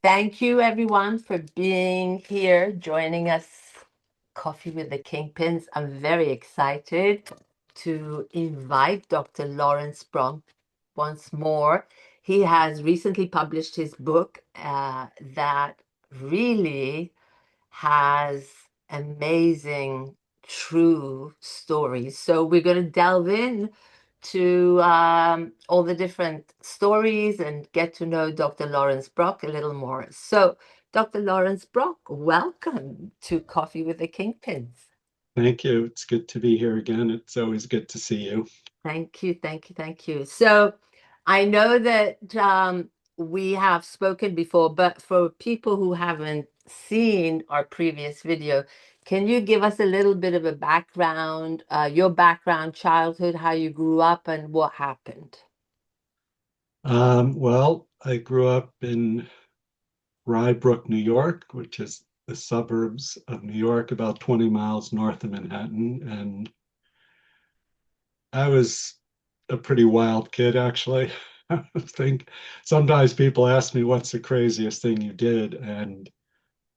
Thank you, everyone, for being here, joining us, Coffee with the Kingpins. I'm very excited to invite Dr. Laurence Brock once more. He has recently published his book that really has amazing, true stories. So we're going to delve in to all the different stories and get to know Dr. Laurence Brock a little more. So, Dr. Laurence Brock, welcome to Coffee with the Kingpins. Thank you. It's good to be here again. It's always good to see you. Thank you, thank you, thank you. So, I know that we have spoken before, but for people who haven't seen our previous video, can you give us a little bit of a background, your background, childhood, how you grew up, and what happened? Well, I grew up in Rye Brook, New York, which is the suburbs of New York, about 20 miles north of Manhattan. And I was a pretty wild kid, actually. I think sometimes people ask me, what's the craziest thing you did? And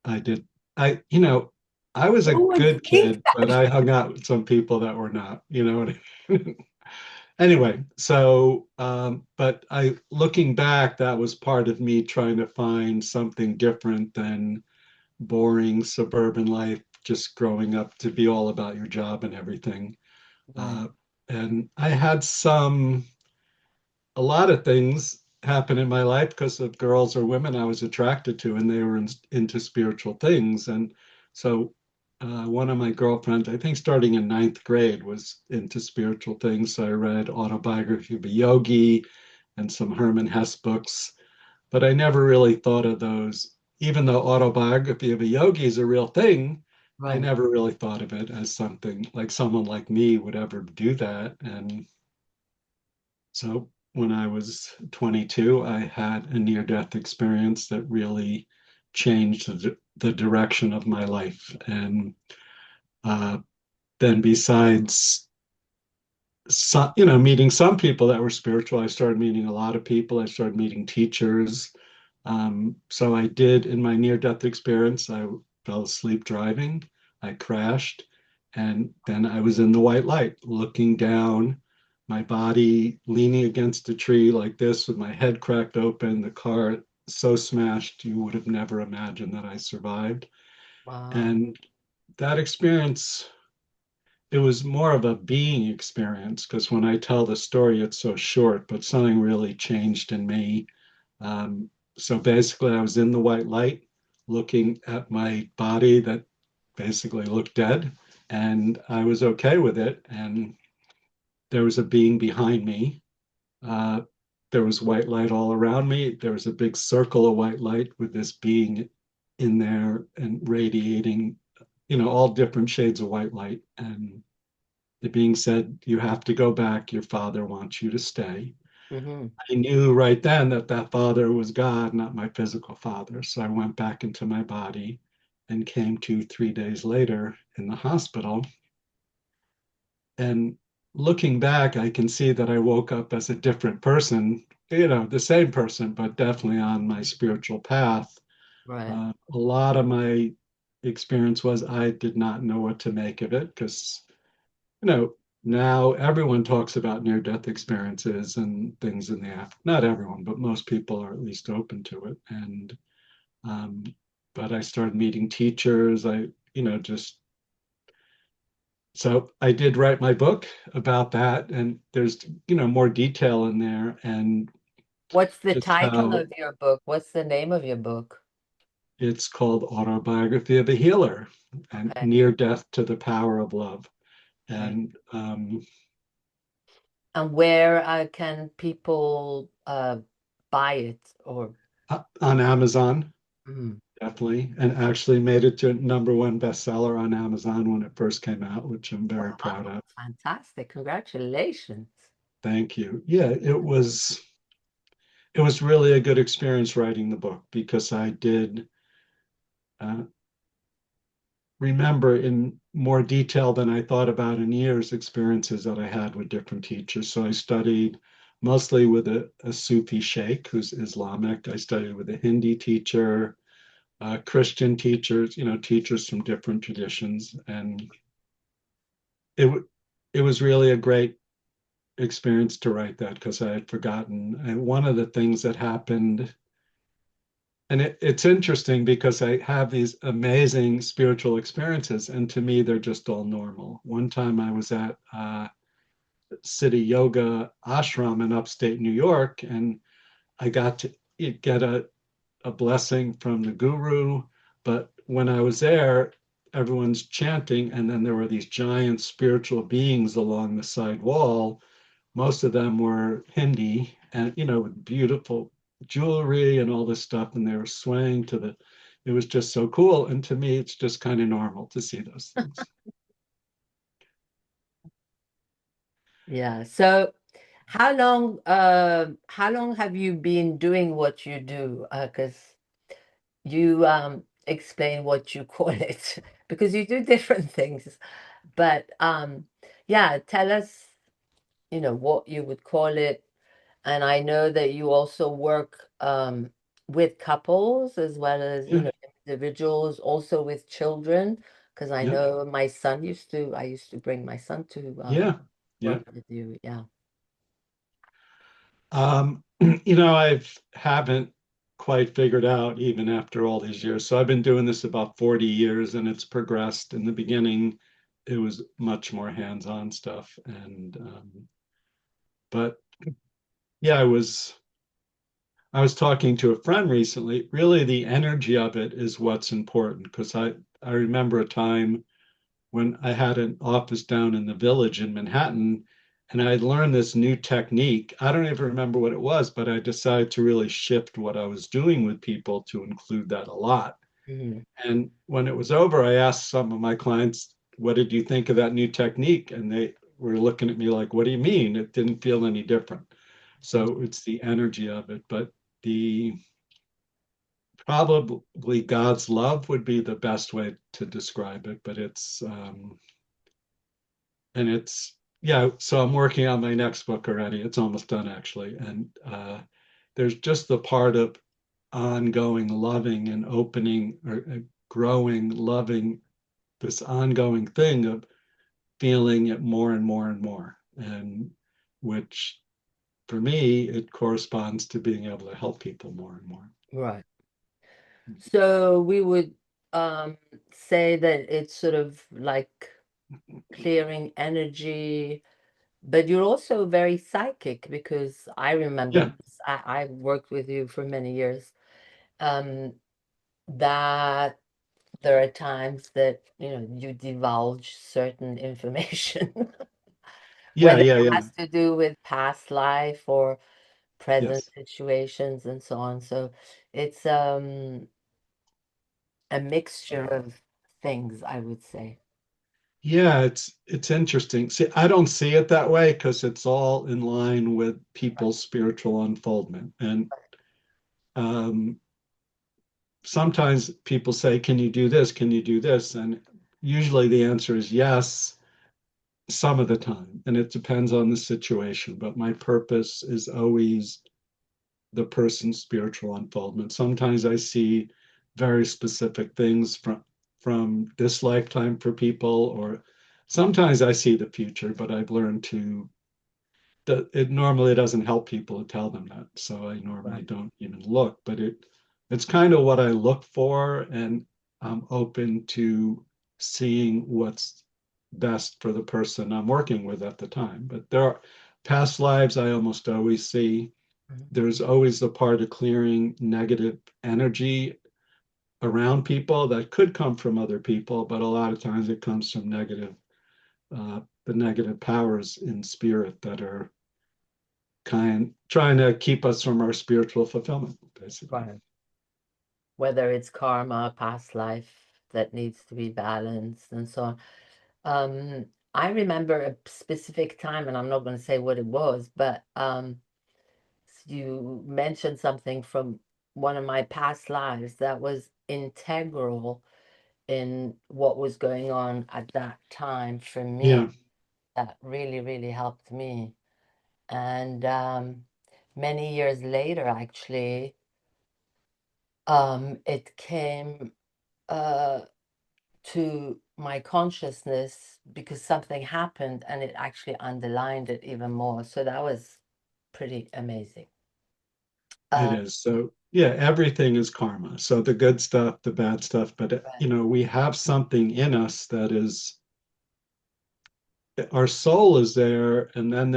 I did, I, you know, I was a Who would good think kid, but I hung out with some people that were not, you know what I mean? Anyway, so but I looking back, that was part of me trying to find something different than boring suburban life, just growing up to be all about your job and everything. Right. Uh, and I had a lot of things happen in my life because of girls or women I was attracted to, and they were into spiritual things. And so one of my girlfriends, I think starting in ninth grade, was into spiritual things. So I read Autobiography of a Yogi and some Herman Hesse books, but I never really thought of those. Even though Autobiography of a Yogi is a real thing, I Right. never really thought of it as something like someone like me would ever do that. And so when I was 22, I had a near-death experience that really changed the direction of my life. And uh, then besides, meeting some people that were spiritual, I started meeting a lot of people. I started meeting teachers. So I did in my near-death experience, I fell asleep driving, I crashed, and then I was in the white light looking down, my body leaning against a tree like this with my head cracked open, the car so smashed you would have never imagined that I survived. Wow. And that experience, it was more of a being experience because when I tell the story, it's so short, but something really changed in me. So basically, I was in the white light looking at my body that basically looked dead, and I was okay with it. And there was a being behind me. Uh, there was white light all around me. There was a big circle of white light with this being in there and radiating, all different shades of white light. And the being said, "You have to go back. Your father wants you to stay." Hmm. I knew right then that that father was God, not my physical father. So I went back into my body and came to 3 days later in the hospital. And looking back, I can see that I woke up as a different person, the same person, but definitely on my spiritual path. Right. A lot of my experience was I did not know what to make of it because you know, now everyone talks about near death experiences and things in the after. Not everyone, but most people are at least open to it. And, um, but I started meeting teachers. Just so I did write my book about that. And there's, more detail in there and What's the just title how of your book? What's the name of your book? it's called Autobiography of a Healer and Okay. Near Death to the Power of Love. Okay. And And where can people buy it or on Amazon, mm. definitely, and actually made it to #1 bestseller on Amazon when it first came out, which I'm very proud Wow, of. fantastic. Congratulations. Thank you. Yeah, it was really a good experience writing the book because I did uh, remember in more detail than I thought about in years experiences that I had with different teachers. So I studied mostly with a Sufi sheikh who's Islamic. I studied with a Hindi teacher, Christian teachers, teachers from different traditions, and it it was really a great experience to write that because I had forgotten. And one of the things that happened, and it's interesting because I have these amazing spiritual experiences, and to me, they're just all normal. One time I was at City Yoga Ashram in upstate New York, and I got to get a blessing from the guru. But when I was there, everyone's chanting, and then there were these giant spiritual beings along the side wall. Most of them were Hindi and, with beautiful jewelry and all this stuff. And they were swaying it was just so cool. And to me, it's just kind of normal to see those things. Yeah. So how long have you been doing what you do? Because you explain what you call it because you do different things. But yeah, tell us, what you would call it. And I know that you also work with couples as well as, Yeah. individuals, also with children. Because I Yeah. know I used to bring my son to Yeah. Yeah. work with you. Yeah. I haven't quite figured out even after all these years. So I've been doing this about 40 years and it's progressed. In the beginning, it was much more hands-on stuff. But yeah, I was talking to a friend recently. Really, the energy of it is what's important because I remember a time when I had an office down in the village in Manhattan, and I learned this new technique. I don't even remember what it was, but I decided to really shift what I was doing with people to include that a lot. Mhm. And when it was over, I asked some of my clients, "What did you think of that new technique?" And they were looking at me like, "What do you mean? It didn't feel any different." So it's the energy of it, but the probably God's love would be the best way to describe it, but it's yeah, so I'm working on my next book already. It's almost done actually. And there's just the part of ongoing loving and opening or growing, loving, this ongoing thing of feeling it more and more and more. And which for me, it corresponds to being able to help people more and more. Right. So we would um, say that it's sort of like clearing energy, but you're also very psychic because I remember Yeah, this, I worked with you for many years, um, that there are times that, you divulge certain information, yeah, whether yeah, it yeah. has to do with past life or present Yes. situations and so on. So it's a mixture of things, I would say. Yeah, it's interesting. See, I don't see it that way because it's all in line with people's spiritual unfoldment. And um, sometimes people say, "Can you do this? Can you do this?" And usually the answer is yes, some of the time, and it depends on the situation. But my purpose is always the person's spiritual unfoldment. Sometimes I see very specific things from this lifetime for people, or sometimes I see the future, but I've learned to that it normally doesn't help people to tell them that. So I normally Right. don't even look, but it's kind of what I look for, and I'm open to seeing what's best for the person I'm working with at the time. But there are past lives I almost always see. Mhm. There's always the part of clearing negative energy around people that could come from other people, but a lot of times it comes from the negative powers in spirit that are trying to keep us from our spiritual fulfillment, basically. Right. Whether it's karma, past life that needs to be balanced and so on. I remember a specific time, and I'm not going to say what it was, but you mentioned something from one of my past lives that was integral in what was going on at that time for me. Yeah, That really, really helped me. And many years later, actually, it came uh, to my consciousness because something happened and it actually underlined it even more. So that was pretty amazing. It Uh, is. So, yeah, everything is karma. So the good stuff, the bad stuff, but right, we have something in us that is our soul is there, and then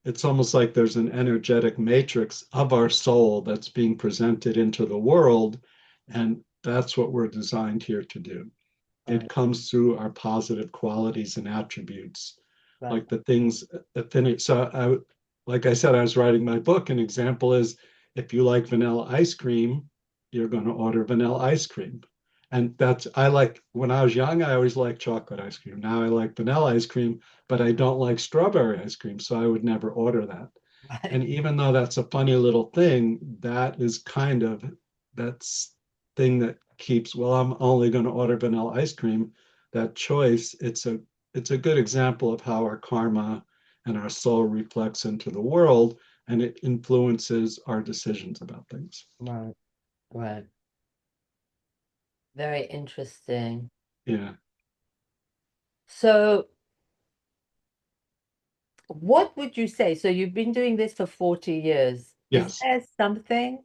it's almost like there's an energetic matrix of our soul that's being presented into the world, and that's what we're designed here to do. It right, comes through our positive qualities and attributes, right, like the things affinity. So like I said, I was writing my book. An example is if you like vanilla ice cream, you're going to order vanilla ice cream. And that's, I like, when I was young, I always liked chocolate ice cream. Now I like vanilla ice cream, but I don't like strawberry ice cream. So I would never order that. right, And even though that's a funny little thing, that is kind of that's thing that keeps, well, I'm only going to order vanilla ice cream. That choice, it's a good example of how our karma and our soul reflects into the world, and it influences our decisions about things. right, right. Very interesting. Yeah. So, what would you say? So, you've been doing this for 40 years. Is Yes. there something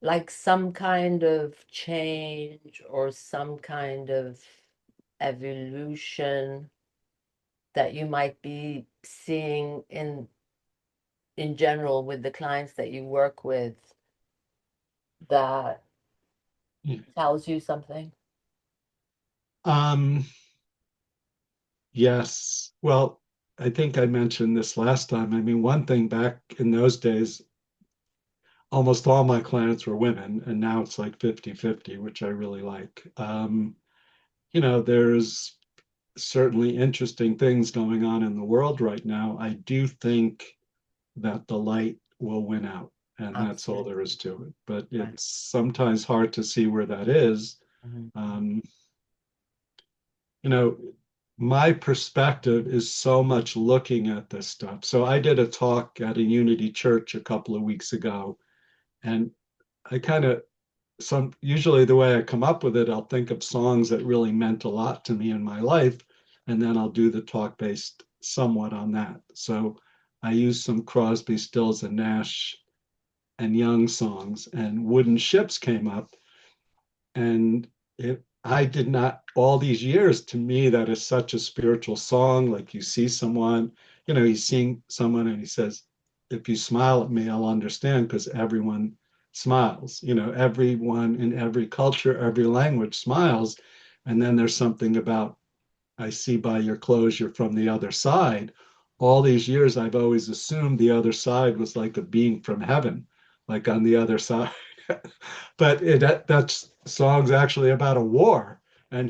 like some kind of change or some kind of evolution that you might be seeing in general with the clients that you work with that Yeah. tells you something? Um, yes. Well, I think I mentioned this last time. I mean, one thing back in those days, almost all my clients were women, and now it's like 50-50, which I really like. There's certainly interesting things going on in the world right now. I do think that the light will win out, and that's all there Absolutely. is to it. But Right. it's sometimes hard to see where that is. Mhm. Um, you know, my perspective is so much looking at this stuff. So I did a talk at a Unity church a couple of weeks ago, and I kind of usually the way I come up with it, I'll think of songs that really meant a lot to me in my life, and then I'll do the talk based somewhat on that. So I use some Crosby, Stills and Nash and Young songs, and Wooden Ships came up, and I did not, all these years, to me that is such a spiritual song. Like you see someone, you see someone and he says, if you smile at me, I'll understand, because everyone smiles. Everyone in every culture, every language smiles. And then there's something about, I see by your clothes you're from the other side. All these years I've always assumed the other side was like a being from heaven, like on the other side. But that song's actually about a war, and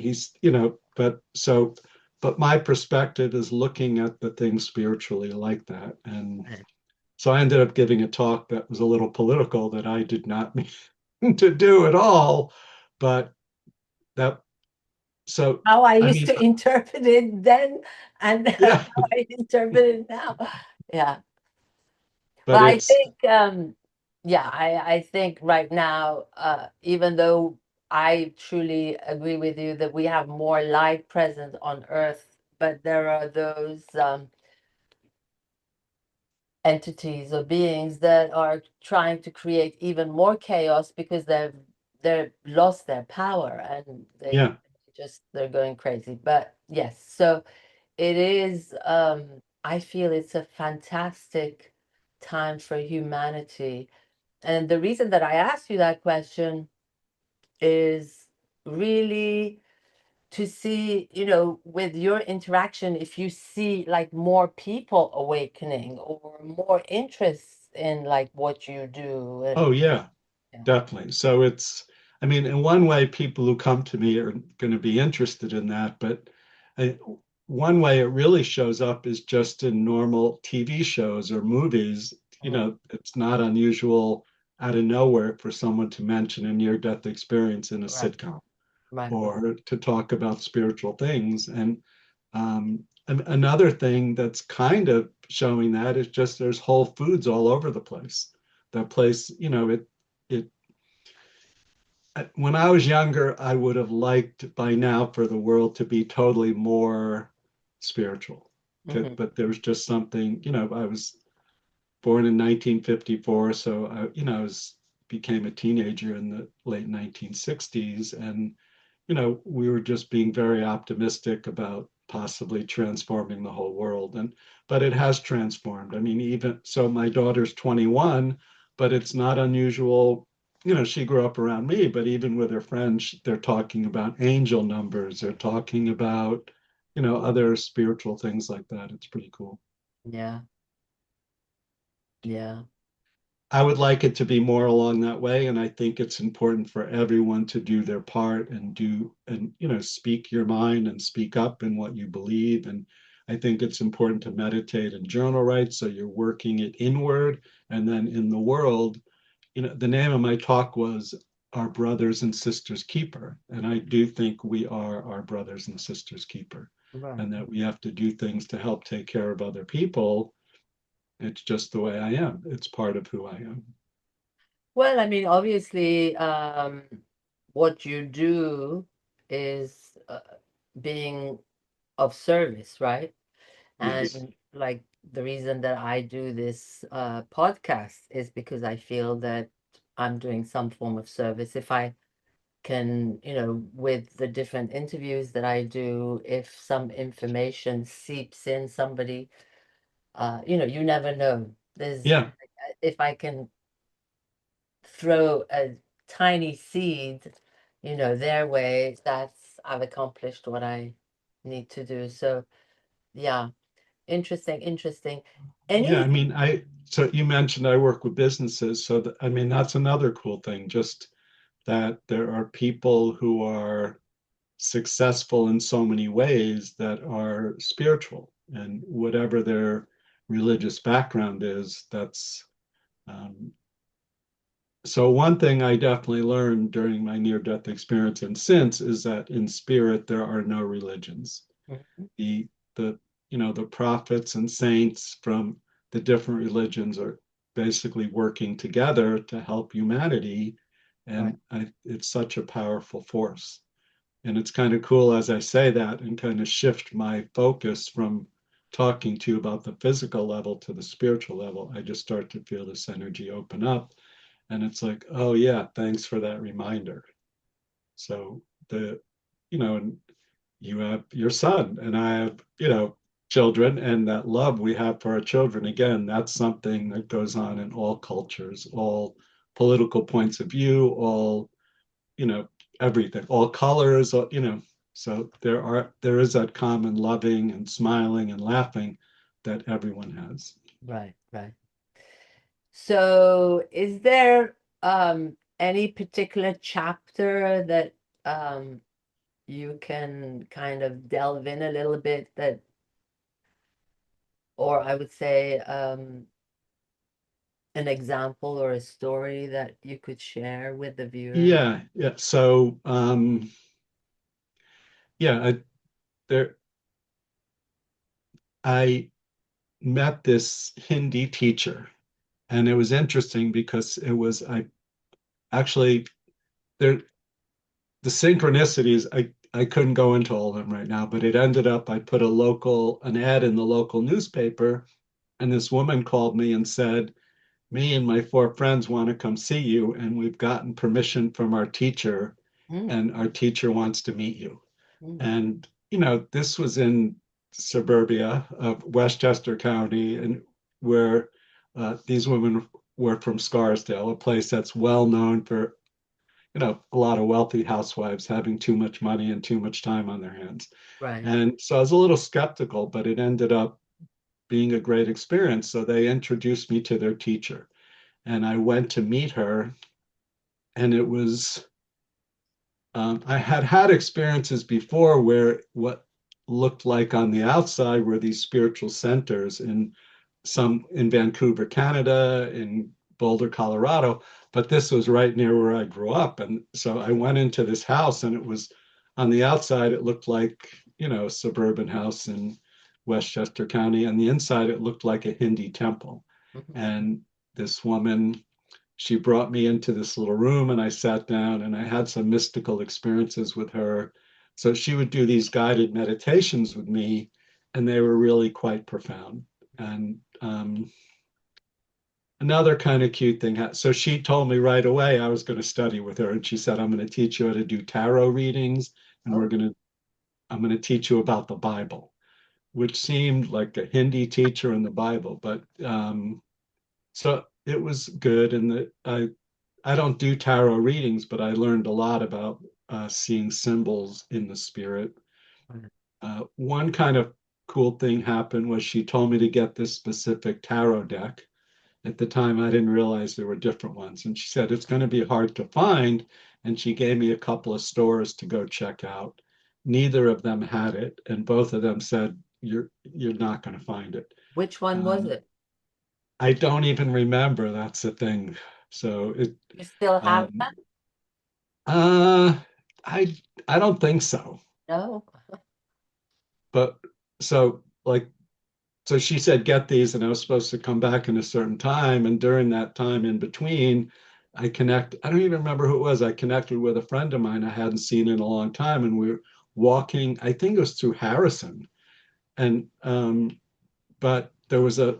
but my perspective is looking at the things spiritually like that. And Right. so I ended up giving a talk that was a little political that I did not mean to do at all. But that, so, How I I used mean, to interpret it then and how yeah, I interpret it now. Yeah. but Well, I it's, think, yeah, I think right now, even though I truly agree with you that we have more light present on Earth, but there are those entities or beings that are trying to create even more chaos because they've lost their power and yeah. they're going crazy. But yes, so it is, I feel it's a fantastic time for humanity. And the reason that I asked you that question is really to see, with your interaction, if you see like more people awakening or more interest in like what you do. Oh, And yeah. yeah, Definitely. So I mean, in one way, people who come to me are going to be interested in that, but I, one way it really shows up is just in normal TV shows or movies. mhm, It's not unusual out of nowhere for someone to mention a near-death experience in a right, sitcom right, right, or to talk about spiritual things. And another thing that's kind of showing that is just there's Whole Foods all over the place. That place, it when I was younger, I would have liked by now for the world to be totally more spiritual. Hmm. But there was just something, I was born in 1954, so I became a teenager in the late 1960s, and we were just being very optimistic about possibly transforming the whole world. But it has transformed. I mean, even so, my daughter's 21, but it's not unusual. She grew up around me, but even with her friends, they're talking about angel numbers. They're talking about, other spiritual things like that. It's pretty cool. Yeah, yeah. I would like it to be more along that way, and I think it's important for everyone to do their part and speak your mind and speak up in what you believe. And I think it's important to meditate and journal write so you're working it inward, and then in the world, the name of my talk was Our Brothers and Sisters Keeper, and I do think we are our brothers and sisters keeper, Right. and that we have to do things to help take care of other people. It's just the way I am. It's part of who I am. Well, I mean, obviously, what you do is being of service, right? Yes. And like the reason that I do this podcast is because I feel that I'm doing some form of service. If I can, with the different interviews that I do, if some information seeps in somebody, you never know. Yeah. If I can throw a tiny seed, their way, I've accomplished what I need to do. So, yeah, interesting, interesting. Yeah. I Any, mean, so you mentioned I work with businesses. So, I mean, that's another cool thing, just that there are people who are successful in so many ways that are spiritual and whatever their religious background is, um, so one thing I definitely learned during my near-death experience and since is that in spirit, there are no religions. Mhm. The the you know the prophets and saints from the different religions are basically working together to help humanity, Right, and it's such a powerful force. And it's kind of cool as I say that and kind of shift my focus from talking to you about the physical level to the spiritual level. I just start to feel this energy open up, and it's like, oh yeah, thanks for that reminder. So and you have your son and I have, children, and that love we have for our children, again, that's something that goes on in all cultures, all political points of view, all, you know, everything, all colors, so there is that common loving and smiling and laughing that everyone has. right, right. So, is there any particular chapter that you can kind of delve in a little bit or I would say an example or a story that you could share with the viewers? Yeah, yeah. So yeah, there I met this Hindi teacher, and it was interesting because it was I actually there the synchronicities. I couldn't go into all of them right now, but it ended up I put an ad in the local newspaper, and this woman called me and said, "Me and my four friends want to come see you, and we've gotten permission from our teacher, Mm, and our teacher wants to meet you." mm, And this was in suburbia of Westchester County, and where these women were from Scarsdale, a place that's well known for a lot of wealthy housewives having too much money and too much time on their hands. right. And so I was a little skeptical, but it ended up being a great experience. So they introduced me to their teacher, and I went to meet her, and it was I had had experiences before where what looked like on the outside were these spiritual centers in Vancouver, Canada, in Boulder, Colorado, but this was right near where I grew up. And so I went into this house, and it was on the outside, it looked like, a suburban house Westchester County, and the inside it looked like a Hindi temple. Mhm. And this woman, she brought me into this little room, and I sat down and I had some mystical experiences with her. So she would do these guided meditations with me, and they were really quite profound. And another kind of cute thing. So she told me right away I was going to study with her, and she said, "I'm going to teach you how to do tarot readings, and Oh, I'm going to teach you about the Bible," which seemed like a Hindi teacher in the Bible, but so it was good. And I don't do tarot readings, but I learned a lot about seeing symbols in the spirit. One kind of cool thing happened was she told me to get this specific tarot deck. At the time, I didn't realize there were different ones. And she said, it's going to be hard to find. And she gave me a couple of stores to go check out. Neither of them had it. And both of them said, you're not going to find it. which one was Um, it? I don't even remember. That's the thing. So You still have um, that? uh, I, I don't think so. No. But so like so she said, get these, and I was supposed to come back in a certain time. And during that time in between, I don't even remember who it was. I connected with a friend of mine I hadn't seen in a long time. And we were walking, I think it was through Harrison. And, but there was a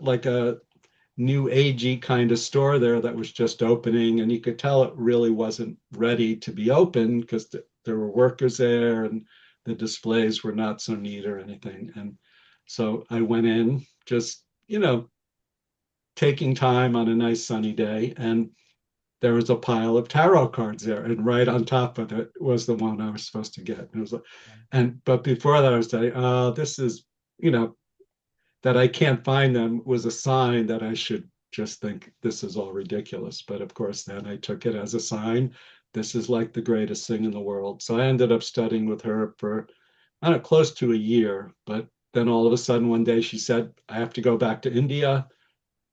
new agey kind of store there that was just opening. And you could tell it really wasn't ready to be open because there were workers there and the displays were not so neat or anything. And so I went in just, taking time on a nice sunny day, and there was a pile of tarot cards there, and right on top of it was the one I was supposed to get. And it was like, and but before that, I was saying, "Oh, this is, you know, that I can't find them was a sign that I should just think this is all ridiculous." But of course, then I took it as a sign. This is like the greatest thing in the world. So I ended up studying with her for, I don't know, close to a year. But then all of a sudden, one day she said, I have to go back to India.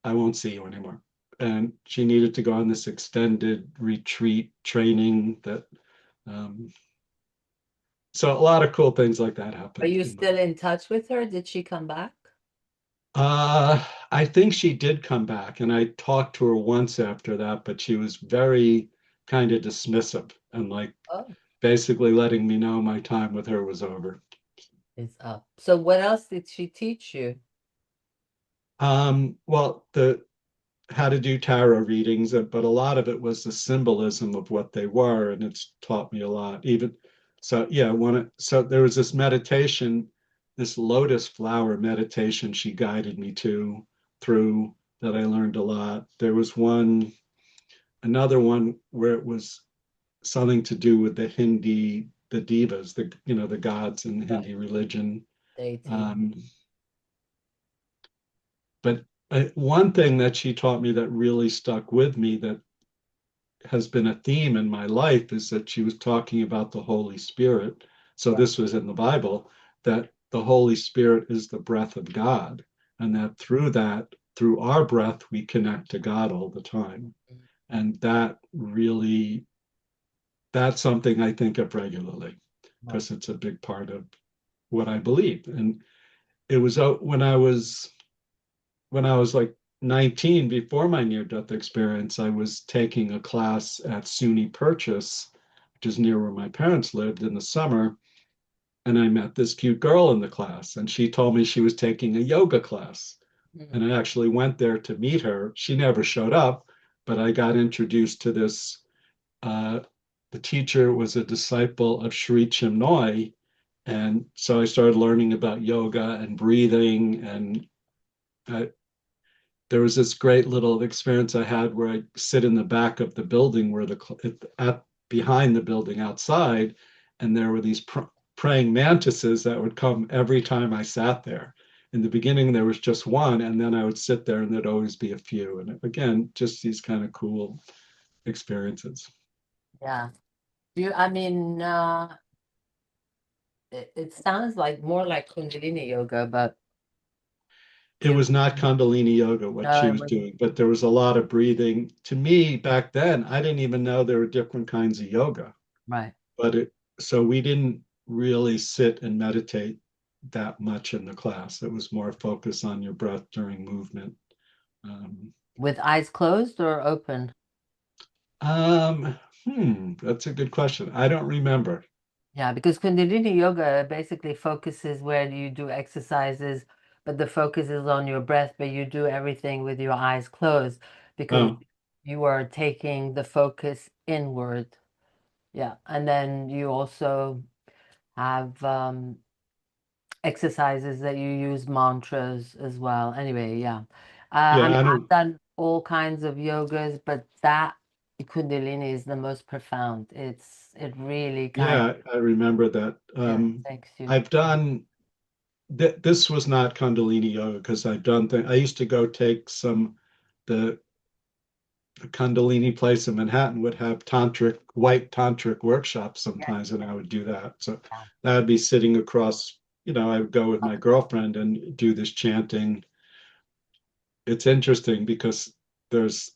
I won't see you anymore. And she needed to go on this extended retreat training that, um, so a lot of cool things like that Are happened you in my, still in touch with her? Did she come back? I think she did come back, and I talked to her once after that, but she was very kind of dismissive and like Oh, basically letting me know my time with her was over. it's up. So what else did she teach you? Well, the how to do tarot readings, but a lot of it was the symbolism of what they were, and it's taught me a lot. Even so, yeah, so there was this meditation, this lotus flower meditation she guided me to through that I learned a lot. There was another one where it was something to do with the devas, the gods in the Right. Hindi religion. Deity. Um, but one thing that she taught me that really stuck with me that has been a theme in my life is that she was talking about the Holy Spirit. So Right. this was in the Bible, that the Holy Spirit is the breath of God, and that, through our breath, we connect to God all the time. And that's something I think of regularly Right. because it's a big part of what I believe. And it was when I was like 19, before my near death experience, I was taking a class at SUNY Purchase, which is near where my parents lived, in the summer. And I met this cute girl in the class, and she told me she was taking a yoga class. Mhm. And I actually went there to meet her. She never showed up, but I got introduced to this. Uh, the teacher was a disciple of Sri Chinmoy. And so I started learning about yoga and breathing. And I, there was this great little experience I had where I sit in the back of the building where at behind the building outside, and there were these praying mantises that would come every time I sat there. In the beginning, there was just one, and then I would sit there, and there'd always be a few. And again, just these kind of cool experiences. Yeah. I mean, it sounds like more like Kundalini yoga, but It do was not Kundalini yoga what no, she it was wasn't. doing, but there was a lot of breathing. To me, back then, I didn't even know there were different kinds of yoga. Right. But so we didn't really sit and meditate. that much in the class. It was more focus on your breath during movement. Um, With eyes closed or open? that's a good question. I don't remember. Yeah, because Kundalini yoga basically focuses where you do exercises, but the focus is on your breath, but you do everything with your eyes closed because Oh, you are taking the focus inward. Yeah. And then you also have exercises that you use mantras as well. Anyway, yeah. I yeah, mean, I I've don't. done all kinds of yogas, but that Kundalini is the most profound. It really kind Yeah, I remember that. of takes you. I've done this was not Kundalini yoga because I've done things. I used to go take some the the Kundalini place in Manhattan would have white tantric workshops Yes. sometimes, and Yes, I would do that. So yeah. that'd be sitting across, I would go with my girlfriend and do this chanting. It's interesting because there's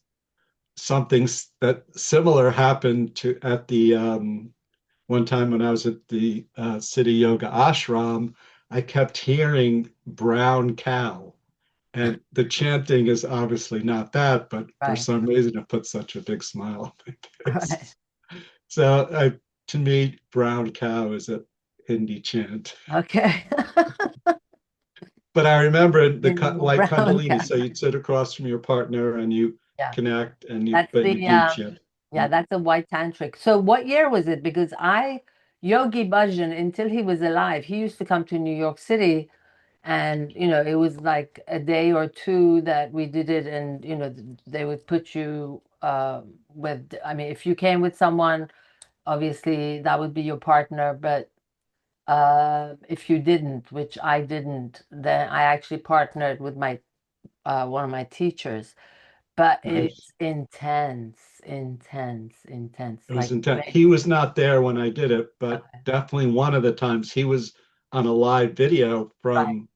something that similar happened to at the one time when I was at the City Yoga Ashram. I kept hearing brown cow. And the chanting is obviously not that, but for Right. some reason it puts such a big smile on my Right. face. So to me, brown cow is a Hindi chant. Okay. But I remember In like brown Kundalini. cat. So you'd sit across from your partner and you Yeah. connect and That's but you the do chant. yeah, that's a white tantric. So what year was it? Because Yogi Bhajan, until he was alive, he used to come to New York City and it was like a day or two that we did it and they would put you with I mean if you came with someone, obviously that would be your partner, but if you didn't, which I didn't, then I actually partnered with my one of my teachers. But Nice. it's intense, intense, intense. It was Like intense. very, He was not there when I did it, but okay. definitely one of the times he was on a live video Right, from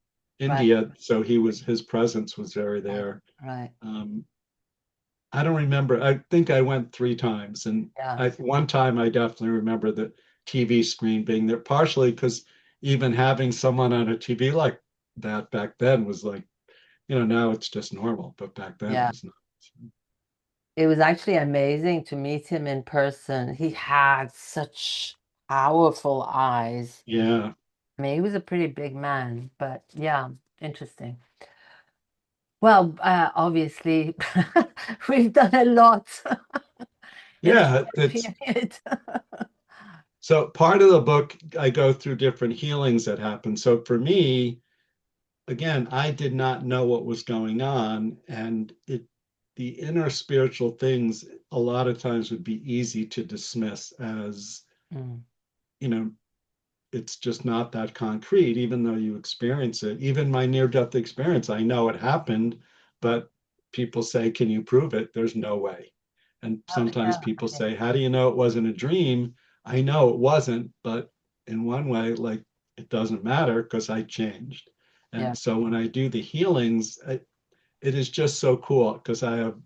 right, India, so his presence was very right, there. right. Um, I don't remember. I think I went 3 times, and Yeah, one time I definitely remember the TV screen being there, partially because even having someone on a TV like that back then was like, now it's just normal, but back then it yeah. was not. It was actually amazing to meet him in person. He had such powerful eyes. Yeah, I mean, he was a pretty big man, but yeah, interesting. Well, obviously, we've done a lot in a yeah. short It's period. so part of the book. I go through different healings that happen. So for me, again, I did not know what was going on, and the inner spiritual things a lot of times would be easy to dismiss as, Mm, you know, it's just not that concrete, even though you experience it. Even my near-death experience, I know it happened, but people say, "Can you prove it?" There's no way. And sometimes yeah, people yeah, say, "How do you know it wasn't a dream?" I know it wasn't, but in one way, like it doesn't matter because I changed. yeah, And so when I do the healings, it is just so cool because I have,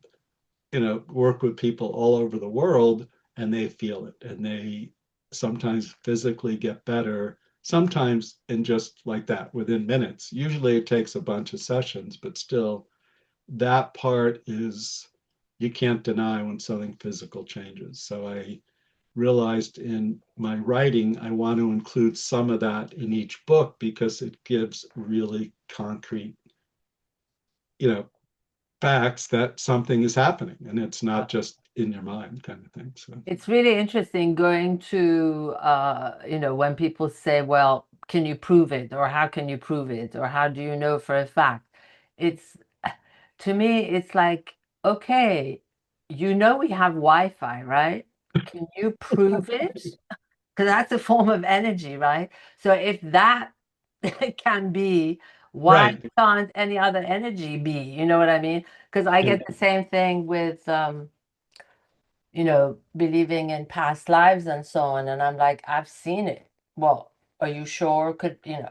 work with people all over the world and they feel it and they sometimes physically get better, sometimes in just like that within minutes. Usually it takes a bunch of sessions, but still, that part is you can't deny when something physical changes. So I realized in my writing, I want to include some of that in each book because it gives really concrete, you know, facts that something is happening and it's yeah. not just in your mind kind of thing. So It's really interesting going to, when people say, well, can you prove it? Or how can you prove it? Or how do you know for a fact? It's, to me, it's like, okay, we have Wi-Fi, right? Can you prove it? Because that's a form of energy, right? So if that can be, why right. can't any other energy be? You know what I mean? Because I And get the same thing with, believing in past lives and so on. And I'm like, I've seen it. Well, are you sure?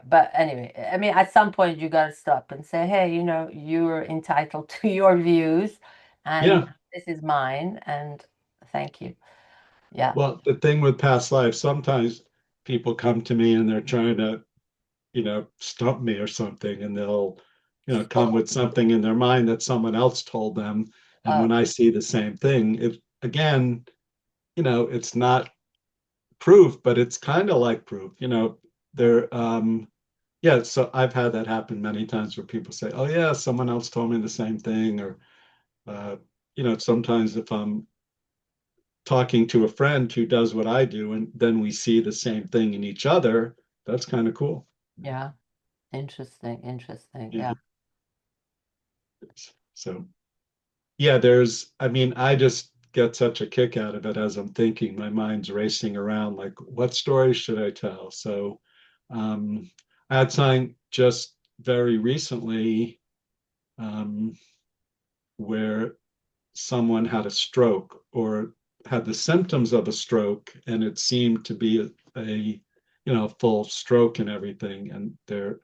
But anyway, I mean, at some point you got to stop and say, hey, you're entitled to your views and yeah, this is mine. And thank you. Yeah. well, the thing with past lives, sometimes people come to me and they're trying to stump me or something, and they'll, come with something in their mind that someone else told them. And Uh, when I see the same thing, it again, it's not proof, but it's kind of like proof. There, yeah. So I've had that happen many times where people say, "Oh yeah, someone else told me the same thing," or uh, sometimes if I'm talking to a friend who does what I do, and then we see the same thing in each other, that's kind of cool. yeah, interesting, interesting. Yeah. Yeah, So yeah, I mean, I just get such a kick out of it as I'm thinking. My mind's racing around like, what story should I tell? So um, I had something just very recently um, where someone had a stroke or had the symptoms of a stroke, and it seemed to be full stroke and everything. And they're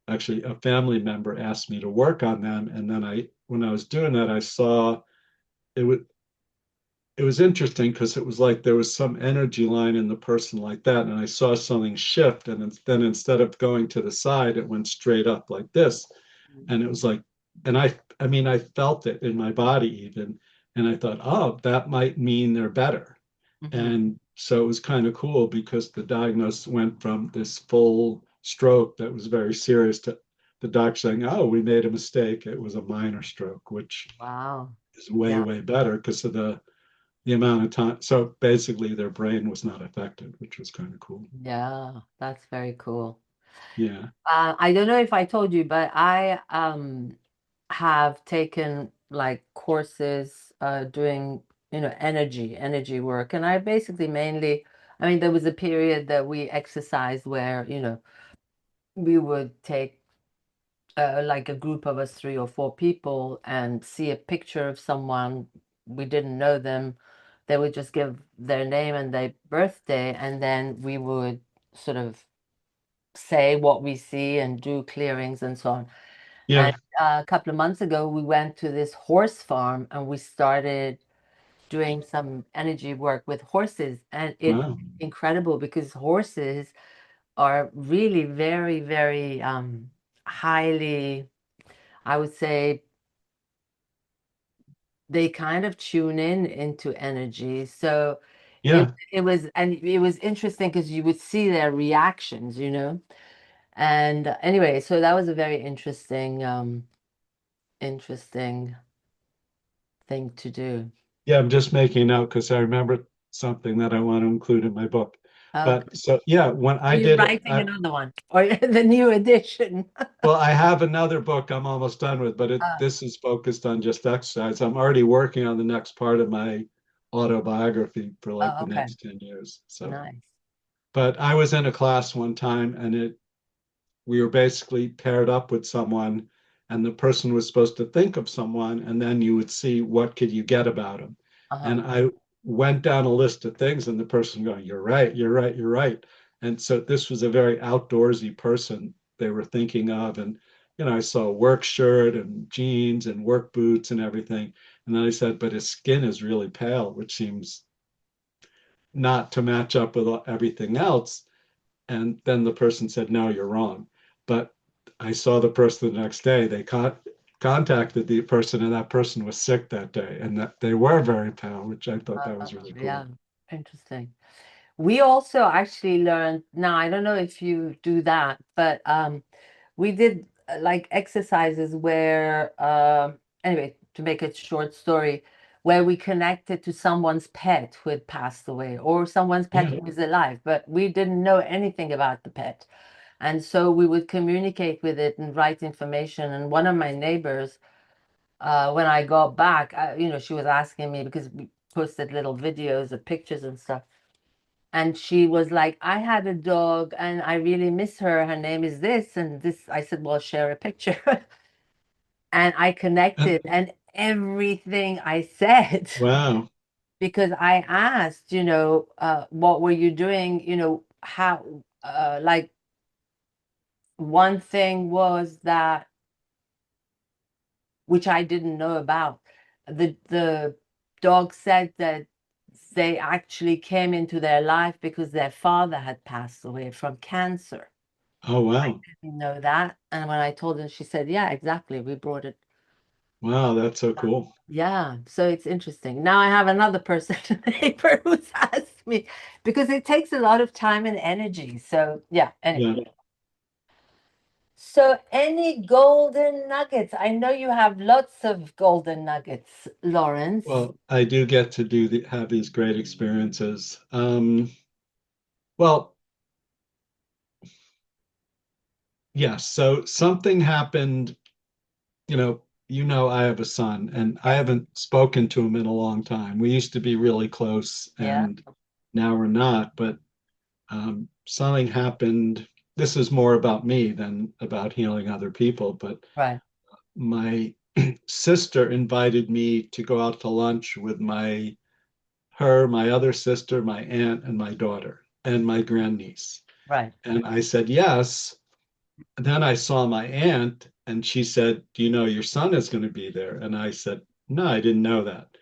actually a family member asked me to work on them. And then when I was doing that, I saw it was interesting because it was like there was some energy line in the person like that, and I saw something shift, and then instead of going to the side, it went straight up like this, and it was like, and I mean, I felt it in my body even, and I thought, oh, that might mean they're better, hmm and so it was kind of cool because the diagnosis went from this full stroke that was very serious to the doc saying, oh, we made a mistake, it was a minor stroke, which Wow. is way Yeah, way better because of the amount of time. So basically, their brain was not affected, which was kind of cool. yeah, that's very cool. Yeah. I don't know if I told you, but I have taken like courses doing, energy work. And I basically mainly, I mean, there was a period that we exercised where, we would take like a group of us, 3 or 4 people, and see a picture of someone. We didn't know them. They would just give their name and their birthday, and then we would sort of say what we see and do clearings and so on. And Yeah. a couple of months ago, we went to this horse farm and we started doing some energy work with horses. And it's Wow. incredible because horses are really very, very highly, I would say, they kind of tune in into energy. So it Yeah. it was and it was interesting because you would see their reactions, And anyway, so that was a very interesting thing to do. Yeah. I'm just making a note because I remember something that I want to include in my book. But Okay. so, yeah, when Are I you did it, writing another one or the new edition? well, I have another book I'm almost done with, but Uh, this is focused on just exercise. I'm already working on the next part of my autobiography for like oh, the okay. next 10 years. So, Nice. but I was in a class one time and we were basically paired up with someone, and the person was supposed to think of someone, and then you would see what could you get about them. Uh-huh. And I went down a list of things, and the person going, you're right, you're right, you're right. And so this was a very outdoorsy person they were thinking of. And I saw a work shirt and jeans and work boots and everything. And then I said, but his skin is really pale, which seems not to match up with everything else. And then the person said, no, you're wrong. But I saw the person the next day. They contacted the person, and that person was sick that day, and that they were very pale, which I thought that was really Yeah. cool. Interesting. We also actually learned, now I don't know if you do that, but we did like exercises where anyway, to make a short story, where we connected to someone's pet who had passed away or someone's pet Yeah. who was alive, but we didn't know anything about the pet. And so we would communicate with it and write information. And one of my neighbors, when I got back, she was asking me because we posted little videos of pictures and stuff. And she was like, I had a dog and I really miss her. Her name is this and this. I said, well, share a picture. And I And connected and everything I said, wow. because I asked, what were you doing? How, like, one thing was that, which I didn't know about. The dog said that they actually came into their life because their father had passed away from cancer. Oh, wow. You know that? And when I told her, she said, yeah, exactly. We brought it. Wow, that's so cool. Yeah, so it's interesting. Now I have another person in the paper who's asked me because it takes a lot of time and energy. So yeah, anyway. Yeah. So any golden nuggets? I know you have lots of golden nuggets, Lawrence. Well, I do get to have these great experiences. Well, yes. So something happened, I have a son and I Yes. haven't spoken to him in a long time. We used to be really close Yeah. and now we're not, but something happened. This is more about me than about healing other people, but Right. my sister invited me to go out to lunch with my other sister, my aunt, and my daughter, and my grandniece. Right. And I said yes. And then I saw my aunt, and she said, "Do you know your son is going to be there?" And I said, "No, I didn't know that."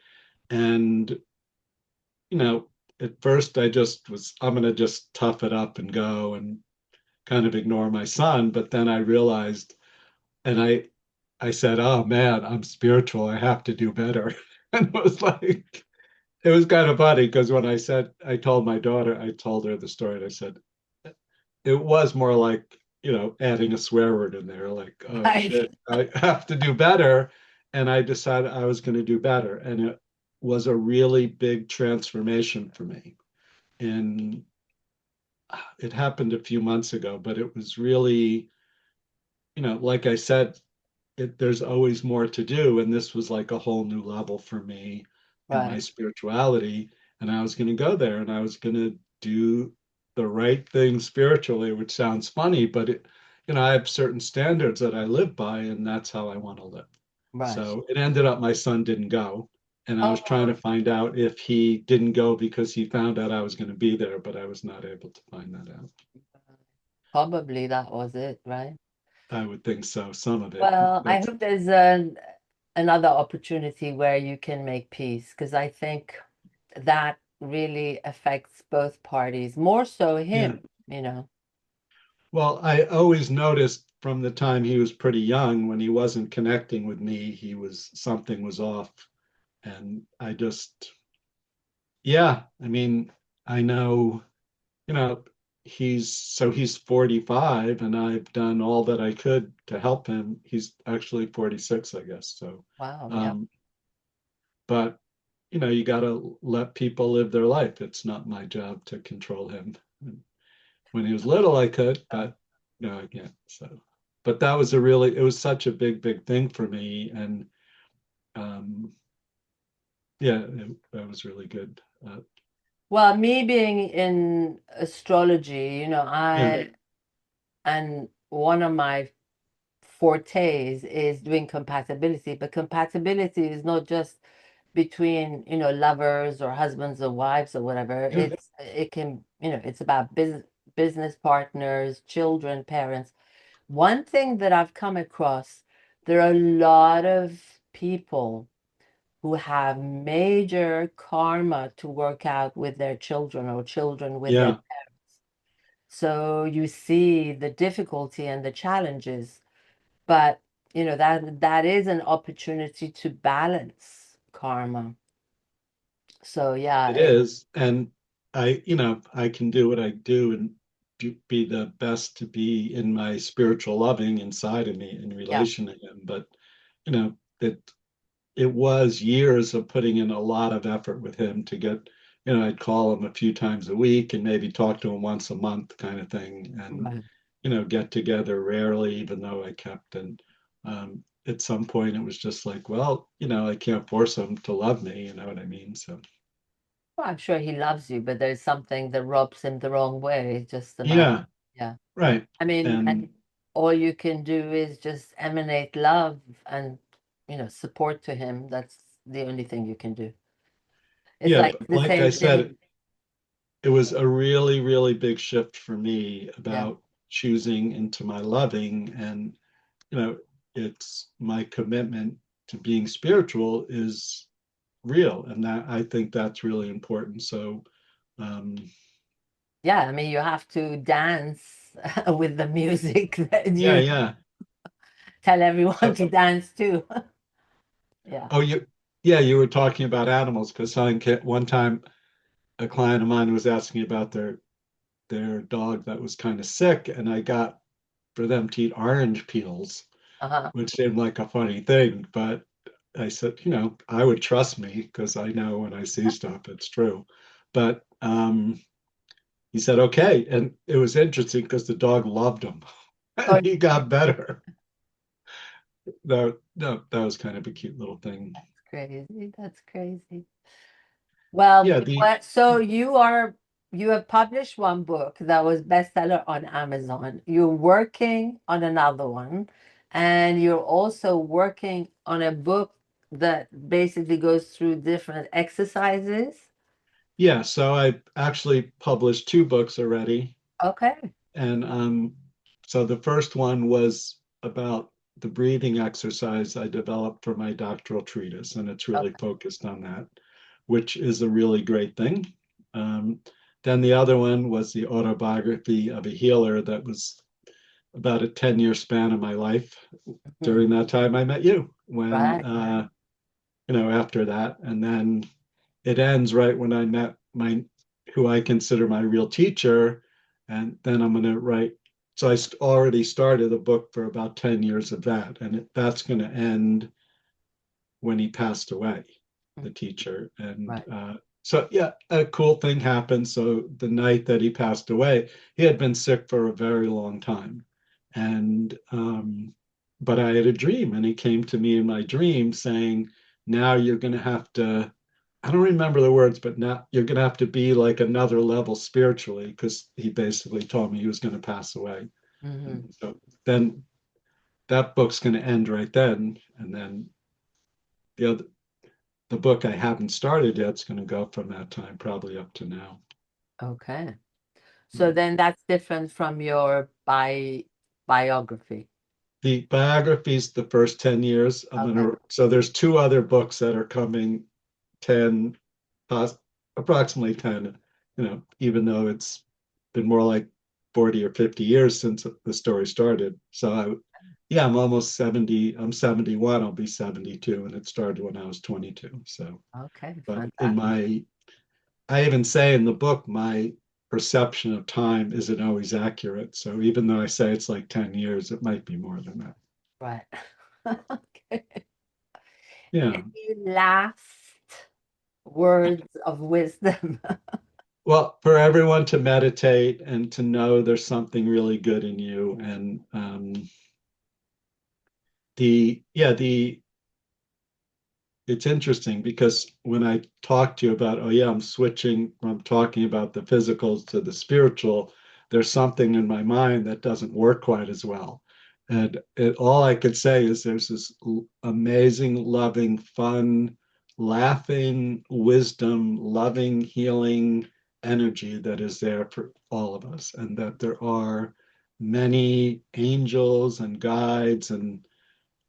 And, you know, at first I'm going to just tough it up and go and kind of ignore my son. But then I realized, and I said, "Oh man, I'm spiritual. I have to do better." And it was kind of funny because when I told my daughter, I told her the story, and I said, it was more like, adding a swear word in there, like, oh Right. shit, I have to do better. And I decided I was going to do better. And it was a really big transformation for me. And it happened a few months ago, but it was really, like I said, there's always more to do. And this was like a whole new level for me in my Right. spirituality. And I was going to go there and I was going to do the right thing spiritually, which sounds funny, but I have certain standards that I live by, and that's how I want to live. Right. So it ended up my son didn't go. And I was trying Oh, to find out if he didn't go because he found out I was going to be there, but I was not able to find that out. probably that was it, right? I would think so, some of it. Well, I That's hope there's another opportunity where you can make peace because I think that really affects both parties, more so yeah. him. Well, I always noticed from the time he was pretty young, when he wasn't connecting with me, something was off. And yeah, I mean, I know, you know, he's 45 and I've done all that I could to help him. He's actually 46, I guess. So, Wow, yeah. um, but you got to let people live their life. It's not my job to control him. When he was little, I could, but no, I can't. So, but it was such a big, big thing for me. And um, yeah, that was really good. Well, me being in astrology, Yeah, and one of my fortes is doing compatibility, but compatibility is not just between, lovers or husbands or wives or whatever. yeah, It can, it's about business partners, children, parents. One thing that I've come across, there are a lot of people who have major karma to work out with their children or children with their yeah. parents. So you see the difficulty and the challenges, but that is an opportunity to balance karma. So yeah, It is, and I can do what I do and be the best to be in my spiritual loving inside of me in yeah, relation to him. But that it was years of putting in a lot of effort with him to get, I'd call him a few times a week and maybe talk to him once a month kind of thing, and right. get together rarely, even though I kept. And at some point, it was just like, well, I can't force him to love me. You know what I mean? So. Well, I'm sure he loves you, but there's something that rubs him the wrong way. It's just a matter. Yeah, Yeah. right. I mean, And and all you can do is just emanate love and, support to him. That's the only thing you can do. It's yeah, like but the like I same said, thing. it was a really, really big shift for me Yeah. about choosing into my loving. And, you know, it's my commitment to being spiritual is real. And that I think that's really important. So, um, Yeah, I mean, you have to dance with the music that Yeah, you yeah. tell everyone So, to dance too. Yeah. oh, yeah, you were talking about animals because one time a client of mine was asking about their dog that was kind of sick, and I got for them to eat orange peels, Uh-huh. which seemed like a funny thing, but I said, I would trust me because I know when I see stuff, it's true. But he said, okay. And it was interesting because the dog loved him Oh, and he got better. That was kind of a cute little thing. that's crazy. That's crazy. Well, Yeah, so you have published one book that was bestseller on Amazon. You're working on another one, and you're also working on a book that basically goes through different exercises. yeah. So I actually published two books already. Okay. And so the first one was about the breathing exercise I developed for my doctoral treatise, and it's really Okay. focused on that, which is a really great thing. Um, then the other one was the autobiography of a healer that was about a 10-year span of my life. Mhm. During that time, I met you when, Right. after that. And then it ends right when I met who I consider my real teacher. And then I'm going to write. So I already started a book for about 10 years of that. And that's going to end when he passed away, Mm. the teacher. And Right. so, yeah, a cool thing happened. So the night that he passed away, he had been sick for a very long time. And, but I had a dream, and he came to me in my dream saying, now you're going to have to, I don't remember the words, but now you're going to have to be like another level spiritually, because he basically told me he was going to pass away. Hmm. And so then that book's going to end right then. And then the other, the book I haven't started yet is going to go from that time probably up to now. Okay. So Yeah. then that's different from your biography. The biography's the first 10 years. Okay. So there's two other books that are coming 10, approximately 10, even though it's been more like 40 or 50 years since the story started. So yeah, I'm almost 70. I'm 71. I'll be 72. And it started when I was 22. So, Okay. but Fantastic. I even say in the book, my perception of time isn't always accurate. So even though I say it's like 10 years, it might be more than that. Right. Okay. Yeah. Any last words of wisdom? Well, for everyone to meditate and to know there's something really good in you. And the it's interesting because when I talk to you about, oh yeah, I'm switching from talking about the physical to the spiritual, there's something in my mind that doesn't work quite as well. And all I could say is there's this amazing, loving, fun, laughing, wisdom, loving, healing energy that is there for all of us, and that there are many angels and guides and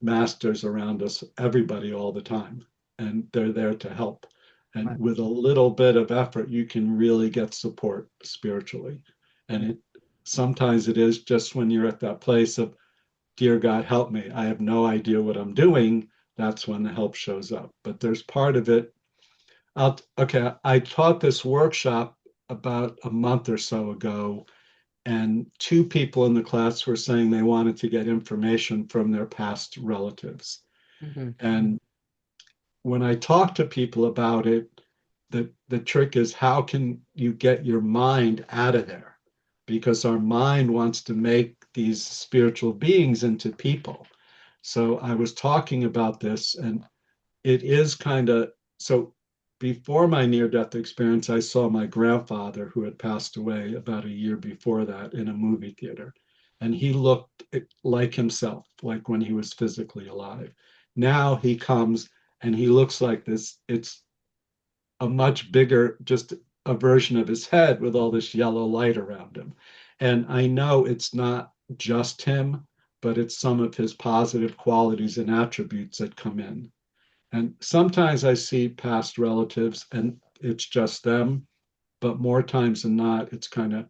masters around us, everybody all the time, and they're there to help. And Right. with a little bit of effort, you can really get support spiritually. And Yeah. sometimes it is just when you're at that place of, dear God, help me. I have no idea what I'm doing. That's when the help shows up. But there's part of it. Okay, I taught this workshop about a month or so ago, and two people in the class were saying they wanted to get information from their past relatives. Hmm. And when I talk to people about it, the trick is, how can you get your mind out of there? Because our mind wants to make these spiritual beings into people. So I was talking about this, and it is kind of so. Before my near death experience, I saw my grandfather, who had passed away about a year before that, in a movie theater. And he looked like himself, like when he was physically alive. Now he comes and he looks like this. It's a much bigger, just a version of his head with all this yellow light around him. And I know it's not just him, but it's some of his positive qualities and attributes that come in. And sometimes I see past relatives and it's just them. but more times than not, it's kind of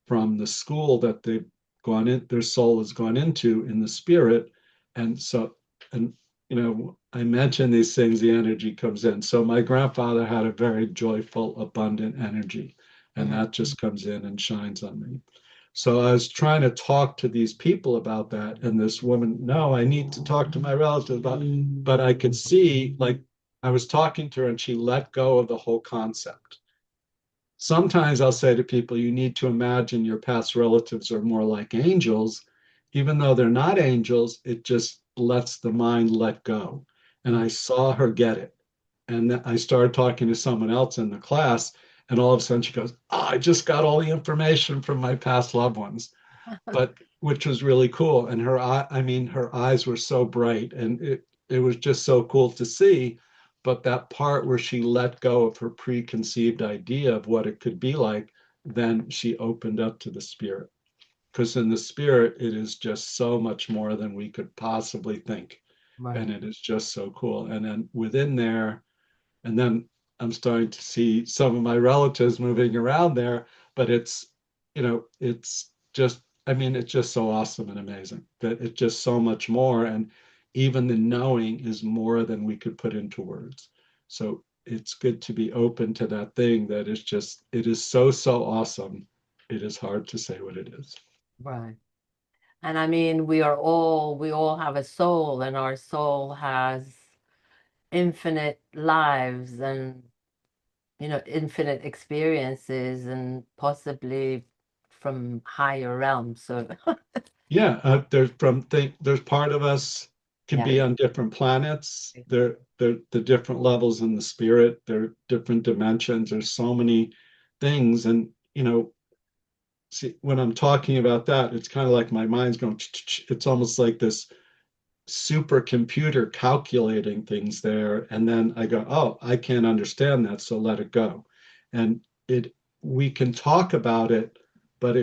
from the school that they've gone in, their soul has gone into in the spirit. And so, and I mentioned these things, the energy comes in. So my grandfather had a very joyful, abundant energy, and Hmm. that just comes in and shines on me. So I was trying to talk to these people about that, and this woman, no, I need to talk to my relatives about it. But I could see, like, I was talking to her, and she let go of the whole concept. Sometimes I'll say to people, you need to imagine your past relatives are more like angels. Even though they're not angels, it just lets the mind let go. And I saw her get it. And then I started talking to someone else in the class, and all of a sudden she goes, oh, I just got all the information from my past loved ones, but which was really cool. And I mean, her eyes were so bright, and it was just so cool to see. But that part where she let go of her preconceived idea of what it could be like, then she opened up to the spirit. Because in the spirit, it is just so much more than we could possibly think. And Right. it is just so cool. And then within there, and then I'm starting to see some of my relatives moving around there, but it's just, I mean, it's just so awesome and amazing that it's just so much more. And even the knowing is more than we could put into words. So it's good to be open to that thing that is just, it is so, so awesome. It is hard to say what it is. Right. And I mean, we all have a soul, and our soul has infinite lives and, infinite experiences and possibly from higher realms. So, Yeah, there's part of us can yeah, be on different planets. There the different levels in the spirit. There are different dimensions. There's so many things, and see, when I'm talking about that, it's kind of like my mind's going. It's almost like this supercomputer calculating things there, and then I go, oh, I can't understand that, so let it go. And it we can talk about it, but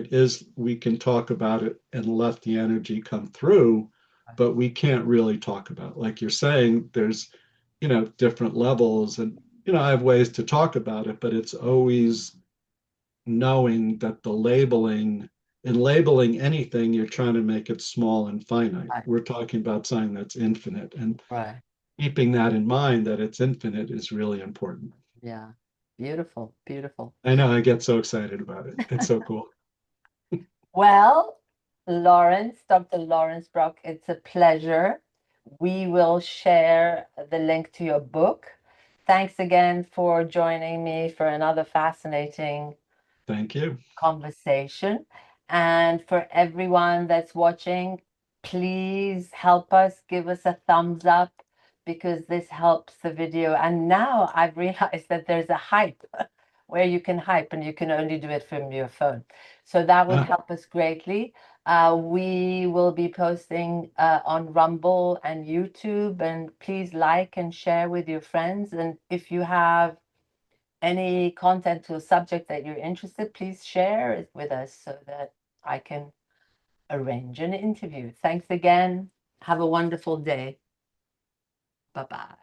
we can talk about it and let the energy come through, but we can't really talk about it. Like you're saying, there's different levels, and I have ways to talk about it, but it's always knowing that the labeling, in labeling anything, you're trying to make it small and finite. right, We're talking about something that's infinite, and right. keeping that in mind that it's infinite is really important. Yeah. Beautiful, beautiful. I know I get so excited about it. It's so cool. Well, Dr. Laurence Brock, it's a pleasure. We will share the link to your book. Thanks again for joining me for another fascinating Thank you. conversation. And for everyone that's watching, please help us, give us a thumbs up because this helps the video. And now I've realized that there's a hype where you can hype and you can only do it from your phone. So that would Ah, help us greatly. We will be posting on Rumble and YouTube, and please like and share with your friends. And if you have any content or subject that you're interested, please share it with us so that I can arrange an interview. Thanks again. Have a wonderful day. Bye bye.